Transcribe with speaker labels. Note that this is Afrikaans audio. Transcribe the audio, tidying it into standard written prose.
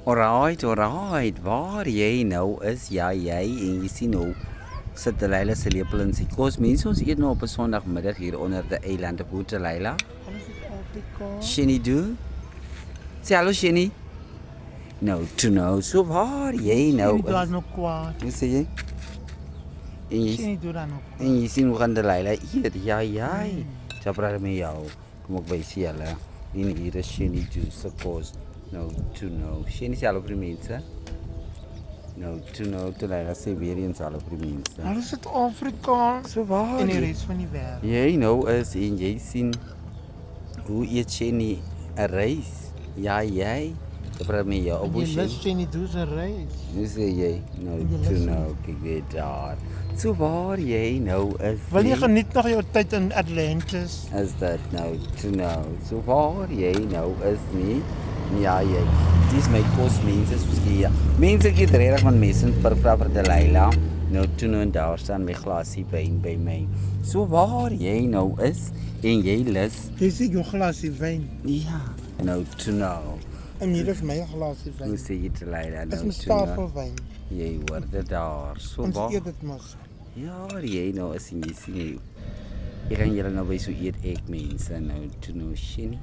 Speaker 1: Alright, alright. Waar jy nou is, ja, jy en jy sien hoe sit Delilah se lepel in sy kos. Mense, ons eet nou op 'n Sondagmiddag hier onder die eiland op Hoed Delilah.
Speaker 2: Hallo Suid-Afrika.
Speaker 1: Shenny doen? Sê hallo Shenny. Nou, toe nou. So waar jy nou
Speaker 2: Jy doen
Speaker 1: is.
Speaker 2: nog kwaad.
Speaker 1: Hoe sê jy? En jy,
Speaker 2: Jy doen dan nog.
Speaker 1: en jy sien hoe gaan Delilah eet. Ja, ja. Sy praat met jou. Kom ek wys julle. En hier is Shenny doen se kos. Nou, toe nou. Shenny sê hallo vir die mense. Nou, toe nou, Delilah sê weer eens hallo vir die mense.
Speaker 2: Hallo Suid-Afrika.
Speaker 1: So waar
Speaker 2: En die
Speaker 1: jy,
Speaker 2: res van die wêreld.
Speaker 1: jy nou is en jy sien hoe eet Shenny 'n rys. Ja, jy. Sy praat met jou. Op hoe
Speaker 2: Jy lus jy nie doen se reis.
Speaker 1: hoe sê jy? Nou,
Speaker 2: En jy
Speaker 1: toe
Speaker 2: lus
Speaker 1: nou, kyk weer daar. So waar jy nou is.
Speaker 2: Wil jy
Speaker 1: nie?
Speaker 2: geniet nog jou tyd in Atlantis?
Speaker 1: Is dit nou, toe nou. So waar jy nou is nie. Ja, jy. Dis my kos mense soos hier. Mense gee regtig van mense vir Delilah. Nou toe nou en daar staan my glasie wyn by my. So waar jy nou is en jy lus.
Speaker 2: Dis jou glasie wyn.
Speaker 1: Ja. Nou toe nou.
Speaker 2: En hier is my glasie
Speaker 1: Hoe
Speaker 2: wyn.
Speaker 1: sê jy Delilah?
Speaker 2: Dis
Speaker 1: Nou
Speaker 2: my
Speaker 1: toe nou.
Speaker 2: tafelwyn.
Speaker 1: Jy hoor dit daar. So
Speaker 2: Ons
Speaker 1: waar.
Speaker 2: eet dit mos.
Speaker 1: Ja, waar jy nou is en jy sien jy. Ek gaan julle nou by so eet ek mense nou toe nou Shenny.